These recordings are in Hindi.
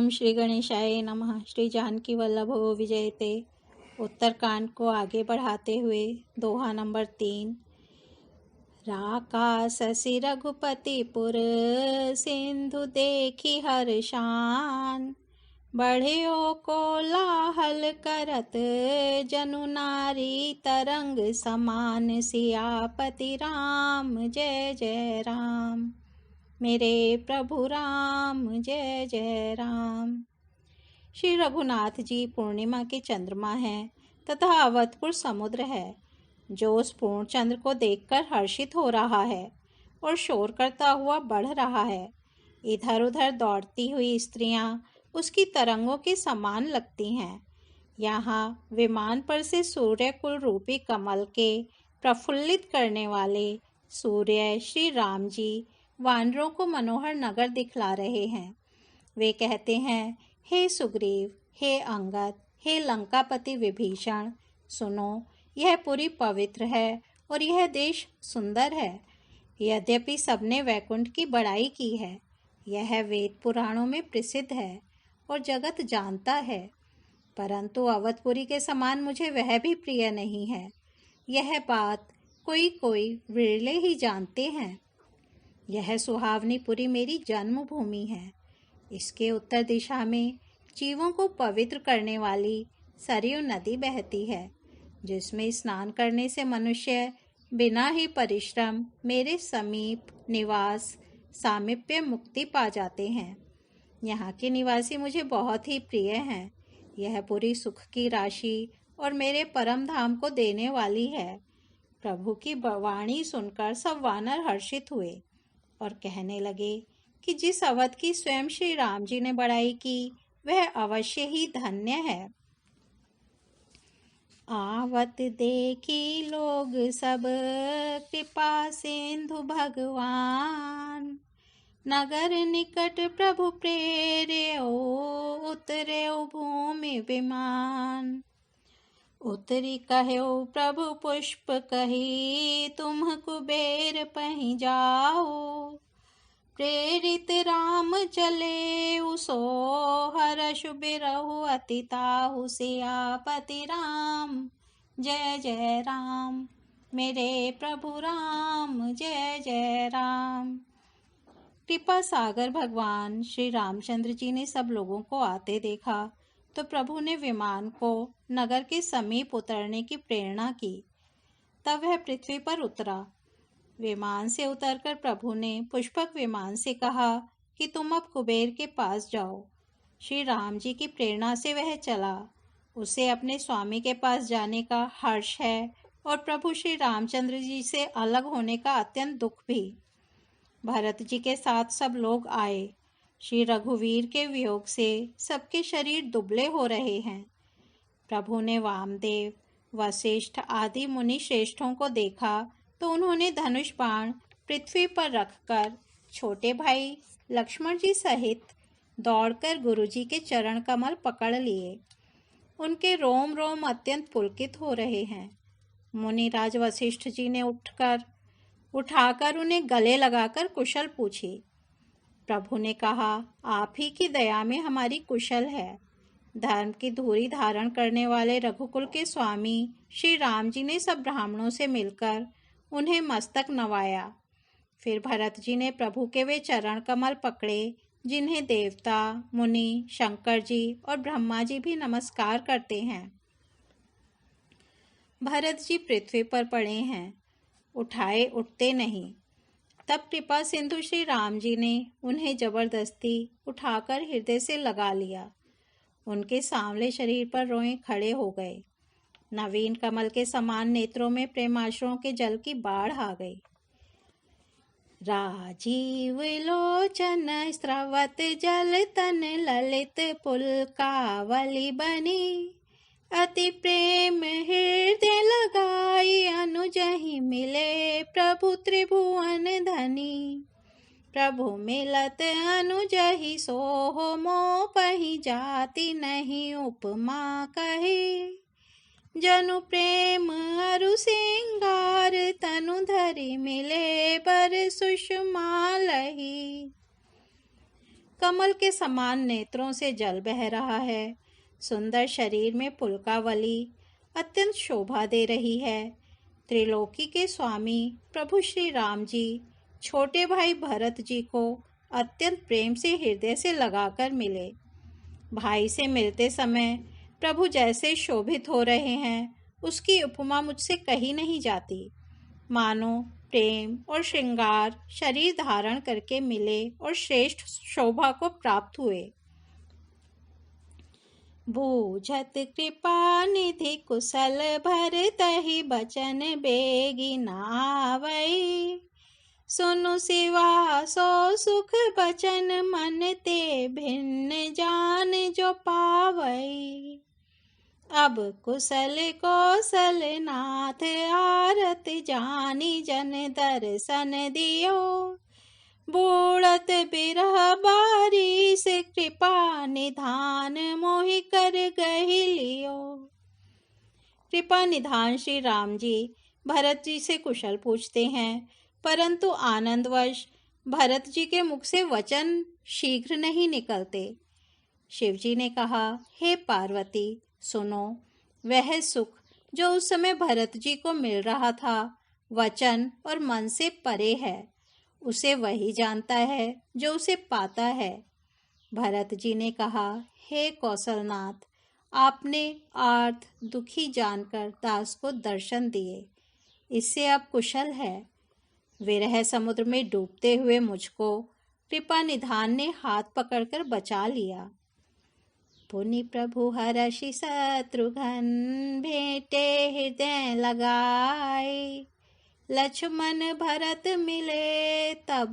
ओम श्री गणेशाय नमः। श्री जानकी वल्लभो विजयते उत्तरकांड को आगे बढ़ाते हुए दोहा नंबर 3। राकासि रघुपतिपुर सिंधु देखी हर्षान, बढ़ियो कोलाहल करत जनु नारी तरंग समान, सियापति राम जय जय राम। मेरे प्रभु राम जय जय राम। श्री रघुनाथ जी पूर्णिमा के चंद्रमा हैं तथा अवधपुर समुद्र है, जो उस पूर्ण चंद्र को देखकर हर्षित हो रहा है और शोर करता हुआ बढ़ रहा है। इधर उधर दौड़ती हुई स्त्रियां उसकी तरंगों के समान लगती हैं। यहाँ विमान पर से सूर्य कुल रूपी कमल के प्रफुल्लित करने वाले सूर्य श्री राम जी वानरों को मनोहर नगर दिखला रहे हैं। वे कहते हैं, हे सुग्रीव, हे अंगद, हे लंकापति विभीषण, सुनो, यह पुरी पवित्र है और यह देश सुंदर है। यद्यपि सबने वैकुंठ की बड़ाई की है, यह वेद पुराणों में प्रसिद्ध है और जगत जानता है, परंतु अवधपुरी के समान मुझे वह भी प्रिय नहीं है। यह बात कोई कोई विरले ही जानते हैं। यह सुहावनी पुरी मेरी जन्मभूमि है। इसके उत्तर दिशा में जीवों को पवित्र करने वाली सरयू नदी बहती है, जिसमें स्नान करने से मनुष्य बिना ही परिश्रम मेरे समीप निवास सामीप्य मुक्ति पा जाते हैं। यहाँ के निवासी मुझे बहुत ही प्रिय हैं। यह पूरी सुख की राशि और मेरे परम धाम को देने वाली है। प्रभु की वाणी सुनकर सब वानर हर्षित हुए और कहने लगे कि जिस अवध की स्वयं श्री राम जी ने बड़ाई की, वह अवश्य ही धन्य है। आवत देखी लोग सब कृपा सिंधु भगवान, नगर निकट प्रभु प्रेर्यो उतर्यो भूमि विमान। उतरी कहो प्रभु पुष्प कही, तुम कुबेर पहि जाओ। प्रेरित राम चले उसो, हर्ष बिरहु अति ताहु। सियापति राम जय जय राम। मेरे प्रभु राम जय जय राम। कृपा सागर भगवान श्री रामचंद्र जी ने सब लोगों को आते देखा तो प्रभु ने विमान को नगर के समीप उतरने की प्रेरणा की। तब वह पृथ्वी पर उतरा। विमान से उतरकर प्रभु ने पुष्पक विमान से कहा कि तुम अब कुबेर के पास जाओ। श्री राम जी की प्रेरणा से वह चला। उसे अपने स्वामी के पास जाने का हर्ष है और प्रभु श्री रामचंद्र जी से अलग होने का अत्यंत दुख भी। भरत जी के साथ सब लोग आए। श्री रघुवीर के वियोग से सबके शरीर दुबले हो रहे हैं। प्रभु ने वामदेव, वशिष्ठ आदि मुनि श्रेष्ठों को देखा तो उन्होंने धनुष बाण पृथ्वी पर रखकर छोटे भाई लक्ष्मण जी सहित दौड़कर गुरु जी के चरण कमल पकड़ लिए। उनके रोम रोम अत्यंत पुलकित हो रहे हैं। मुनिराज वशिष्ठ जी ने उठाकर उन्हें गले लगाकर कुशल पूछी। प्रभु ने कहा, आप ही की दया में हमारी कुशल है। धर्म की धूरी धारण करने वाले रघुकुल के स्वामी श्री राम जी ने सब ब्राह्मणों से मिलकर उन्हें मस्तक नवाया। फिर भरत जी ने प्रभु के वे चरण कमल पकड़े जिन्हें देवता, मुनि, शंकर जी और ब्रह्मा जी भी नमस्कार करते हैं। भरत जी पृथ्वी पर पड़े हैं, उठाए उठते नहीं। तब कृपा सिंधु श्री राम जी ने उन्हें जबरदस्ती उठाकर हृदय से लगा लिया। उनके सांवले शरीर पर रोए खड़े हो गए। नवीन कमल के समान नेत्रों में प्रेमाश्रुओं के जल की बाढ़ आ गई। राजीव लोचन स्रवत जल तन ललित पुलकावली बनी, अति प्रेम हृदय लगाई अनुजहि मिले प्रभु त्रिभुवन धनी। प्रभु मिलत अनुजहि सोहो मोपहि जाति नहीं उपमा कहे। जनु प्रेम अरु सिंगार तनु धरि मिले बर सुषमा लही। कमल के समान नेत्रों से जल बह रहा है। सुंदर शरीर में पुलकावली अत्यंत शोभा दे रही है। त्रिलोकी के स्वामी प्रभु श्री राम जी छोटे भाई भरत जी को अत्यंत प्रेम से हृदय से लगाकर मिले। भाई से मिलते समय प्रभु जैसे शोभित हो रहे हैं, उसकी उपमा मुझसे कही नहीं जाती। मानो प्रेम और श्रृंगार शरीर धारण करके मिले और श्रेष्ठ शोभा को प्राप्त हुए। बूझत कृपा निधि कुशल भरतहि बचन बेगी नावै। सुनु सिवा सो सुख बचन मन ते भिन्न जान जो पावै। अब कुशल कौशल नाथ आरत जानी जन दर्शन दियो। बूढ़त बिरह बारिश कृपा निधान मोहि कर गहि लियो। कृपा निधान श्री राम जी भरत जी से कुशल पूछते हैं, परंतु आनंदवश भरत जी के मुख से वचन शीघ्र नहीं निकलते। शिवजी ने कहा, हे पार्वती सुनो, वह सुख जो उस समय भरत जी को मिल रहा था वचन और मन से परे है। उसे वही जानता है जो उसे पाता है। भरत जी ने कहा, हे कौशलनाथ, आपने आर्त दुखी जानकर दास को दर्शन दिए, इससे अब कुशल है। विरह समुद्र में डूबते हुए मुझको कृपा निधान ने हाथ पकड़कर बचा लिया। पुनि प्रभु हरषि शत्रुघ्न भेटे हृदय लगाए। लक्ष्मण भरत मिले तब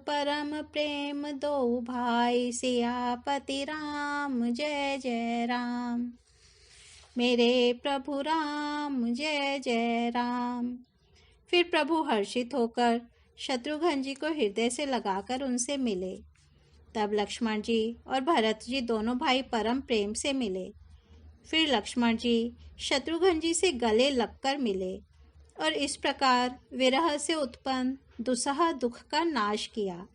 परम प्रेम दो भाई। सियापति राम जय जय राम, मेरे प्रभु राम जय जय राम। फिर प्रभु हर्षित होकर शत्रुघ्न जी को हृदय से लगाकर उनसे मिले। तब लक्ष्मण जी और भरत जी दोनों भाई परम प्रेम से मिले। फिर लक्ष्मण जी शत्रुघ्न जी से गले लगकर मिले और इस प्रकार विरह से उत्पन्न दुसह दुख का नाश किया।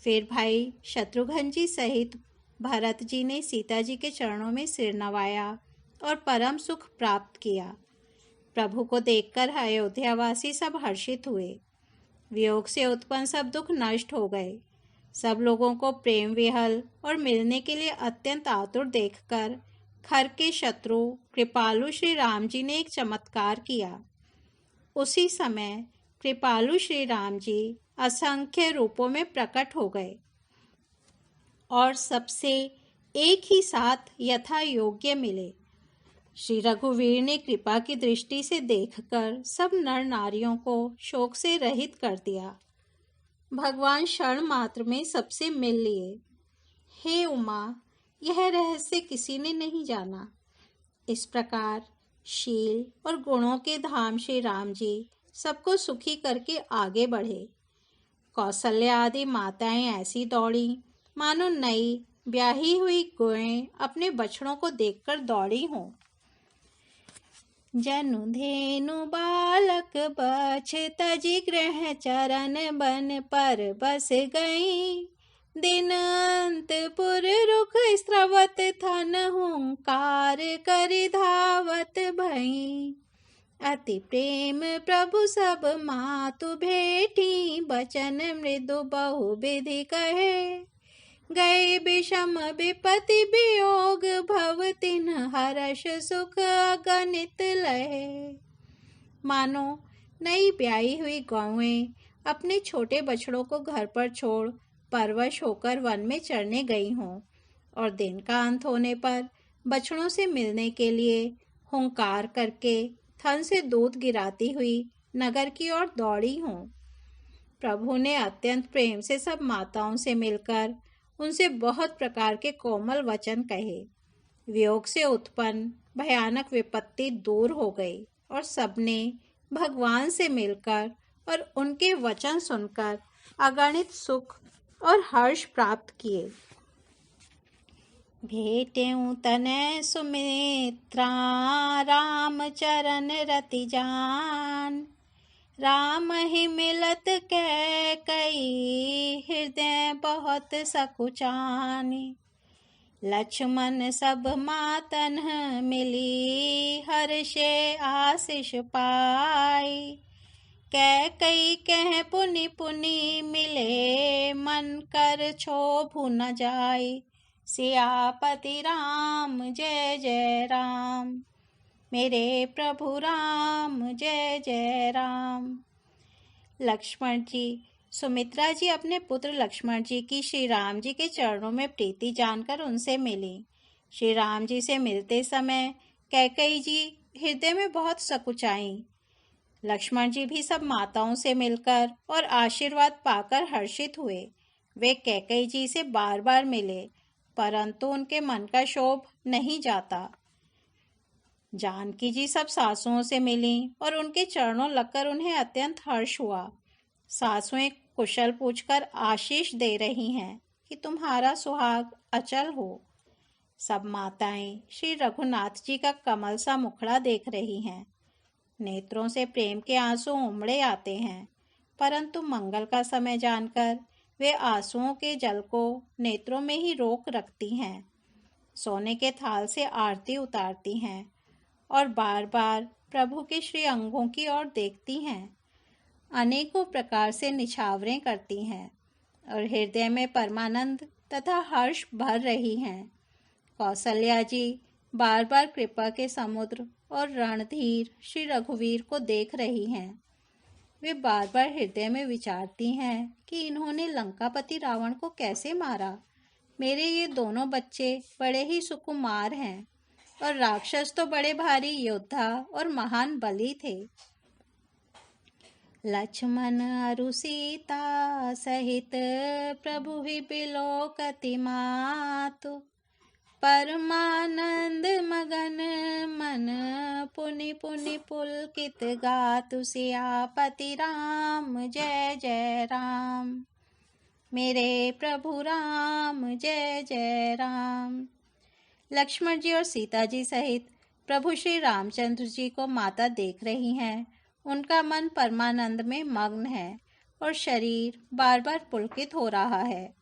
फिर भाई शत्रुघ्न जी सहित भरत जी ने सीता जी के चरणों में सिर नवाया और परम सुख प्राप्त किया। प्रभु को देखकर अयोध्यावासी सब हर्षित हुए। वियोग से उत्पन्न सब दुख नष्ट हो गए। सब लोगों को प्रेम विहल और मिलने के लिए अत्यंत आतुर देखकर खर के शत्रु कृपालु श्री राम जी ने एक चमत्कार किया। उसी समय कृपालु श्री राम जी असंख्य रूपों में प्रकट हो गए और सबसे एक ही साथ यथा योग्य मिले। श्री रघुवीर ने कृपा की दृष्टि से देखकर सब नर नारियों को शोक से रहित कर दिया। भगवान क्षण मात्र में सबसे मिल लिए। हे उमा, यह रहस्य किसी ने नहीं जाना। इस प्रकार शील और गुणों के धाम श्री राम जी सबको सुखी करके आगे बढ़े। कौशल्या आदि माताएं ऐसी दौड़ी मानो नई ब्याही हुई गोएं अपने बछड़ों को देखकर दौड़ी हों। जनु धेनु बालक बछ तजि गृह चरण बन पर बस गई। दिन अंतपुर रुख स्रवत थन हुंकार करि धावत भई। अति प्रेम प्रभु सब मातु भेटी बचन मृदु बहु विधि कहे। गए विषम विपति वियोग भव तिन हर्ष सुख अगणित लहे। मानो नई ब्याही हुई गौएं अपने छोटे बछड़ों को घर पर छोड़ परवश होकर वन में चरने गई हों और दिन का अंत होने पर बछड़ों से मिलने के लिए हुंकार करके थन से दूध गिराती हुई नगर की ओर दौड़ी हों। प्रभु ने अत्यंत प्रेम से सब माताओं से मिलकर उनसे बहुत प्रकार के कोमल वचन कहे। वियोग से उत्पन्न भयानक विपत्ति दूर हो गई और सबने भगवान से मिलकर और उनके वचन सुनकर अगणित सुख और हर्ष प्राप्त किए। भेटेऊ तनय सुमित्रा राम चरण रति जान। राम ही मिलत कैकई, हृदय बहुत सकुचानी। लक्ष्मण सब मातन मिली, हर्षे आशीष पाई। कैकई कह पुनि पुनि मिले, मन कर क्षोभु न जाई। सियापति राम जय जय राम, मेरे प्रभु राम जय जय राम। लक्ष्मण जी, सुमित्रा जी अपने पुत्र लक्ष्मण जी की श्री राम जी के चरणों में प्रीति जानकर उनसे मिली। श्री राम जी से मिलते समय कैकेयी जी हृदय में बहुत सकुचाई। लक्ष्मण जी भी सब माताओं से मिलकर और आशीर्वाद पाकर हर्षित हुए। वे कैकेयी जी से बार बार मिले, परंतु उनके मन का क्षोभ नहीं जाता। जानकी जी सब सासुओं से मिली और उनके चरणों लगकर उन्हें अत्यंत हर्ष हुआ। सासुएं कुशल पूछकर आशीष दे रही हैं कि तुम्हारा सुहाग अचल हो। सब माताएं श्री रघुनाथ जी का कमल सा मुखड़ा देख रही हैं। नेत्रों से प्रेम के आंसू उमड़े आते हैं, परंतु मंगल का समय जानकर वे आंसुओं के जल को नेत्रों में ही रोक रखती हैं। सोने के थाल से आरती उतारती हैं और बार बार प्रभु के श्री अंगों की ओर देखती हैं। अनेकों प्रकार से निछावरें करती हैं और हृदय में परमानंद तथा हर्ष भर रही हैं। कौसल्या जी बार बार कृपा के समुद्र और रणधीर श्री रघुवीर को देख रही हैं। वे बार बार हृदय में विचारती हैं कि इन्होंने लंकापति रावण को कैसे मारा। मेरे ये दोनों बच्चे बड़े ही सुकुमार हैं और राक्षस तो बड़े भारी योद्धा और महान बली थे। लक्ष्मण अरु सीता सहित प्रभु ही बिलोकति मातु। परमानंद मगन मन पुनि पुनि पुलकित गातु। सियापति राम जय जय राम, मेरे प्रभु राम जय जय राम। लक्ष्मण जी और सीता जी सहित प्रभु श्री रामचंद्र जी को माता देख रही हैं। उनका मन परमानंद में मग्न है और शरीर बार बार पुलकित हो रहा है।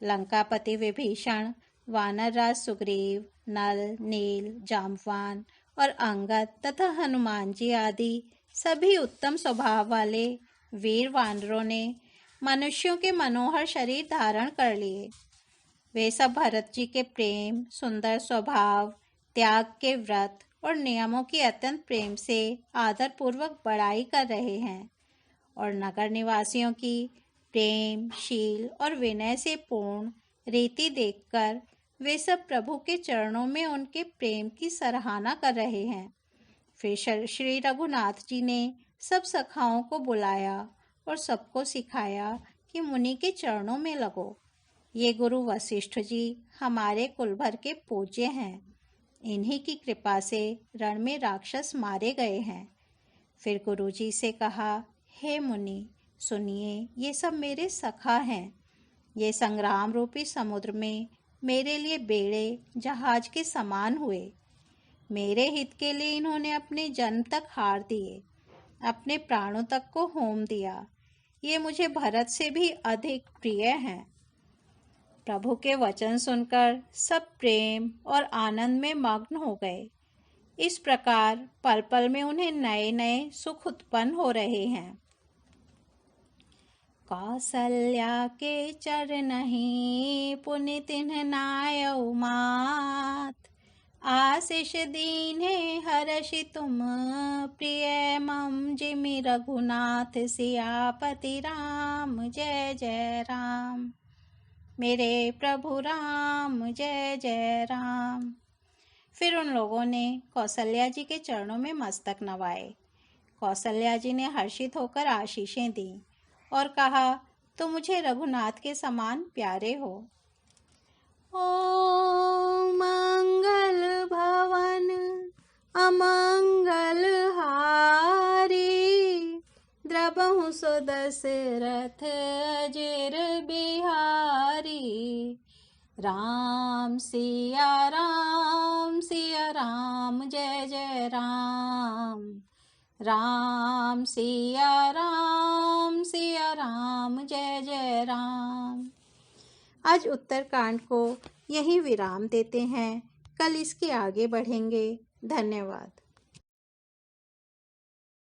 लंकापति विभीषण, वानरराज सुग्रीव, नल, नील, जाम्बवान और अंगद तथा हनुमान जी आदि सभी उत्तम स्वभाव वाले वीर वानरों ने मनुष्यों के मनोहर शरीर धारण कर लिए। वे सब भरत जी के प्रेम, सुंदर स्वभाव, त्याग के व्रत और नियमों की अत्यंत प्रेम से आदर पूर्वक बड़ाई कर रहे हैं और नगर निवासियों की प्रेम, शील और विनय से पूर्ण रीति देखकर वे सब प्रभु के चरणों में उनके प्रेम की सराहना कर रहे हैं। फिर श्री रघुनाथ जी ने सब सखाओं को बुलाया और सबको सिखाया कि मुनि के चरणों में लगो। ये गुरु वशिष्ठ जी हमारे कुल भर के पूज्य हैं। इन्हीं की कृपा से रण में राक्षस मारे गए हैं। फिर गुरु जी से कहा, हे मुनि सुनिए, ये सब मेरे सखा हैं। ये संग्राम रूपी समुद्र में मेरे लिए बेड़े जहाज के समान हुए। मेरे हित के लिए इन्होंने अपने जन्म तक हार दिए, अपने प्राणों तक को होम दिया। ये मुझे भरत से भी अधिक प्रिय हैं। प्रभु के वचन सुनकर सब प्रेम और आनंद में मग्न हो गए। इस प्रकार पल पल में उन्हें नए नए सुख उत्पन्न हो रहे हैं। कौसल्या के चरणहि पुनि तिन्ह नायउ मात। आशीष दीन्हे हर्षि तुम प्रिय मम जिमि रघुनाथ। सियापति राम जय जय राम, मेरे प्रभु राम जय जय राम। फिर उन लोगों ने कौसल्या जी के चरणों में मस्तक नवाए। कौसल्या जी ने हर्षित होकर आशीषें दी और कहा, तो मुझे रघुनाथ के समान प्यारे हो। ओ मंगल भवन अमंगल हारी। द्रबहु सो दशरथ अजिर बिहारी। राम सिया राम जय जय राम। राम सिया राम जय जय राम। आज उत्तरकांड को यही विराम देते हैं, कल इसके आगे बढ़ेंगे। धन्यवाद।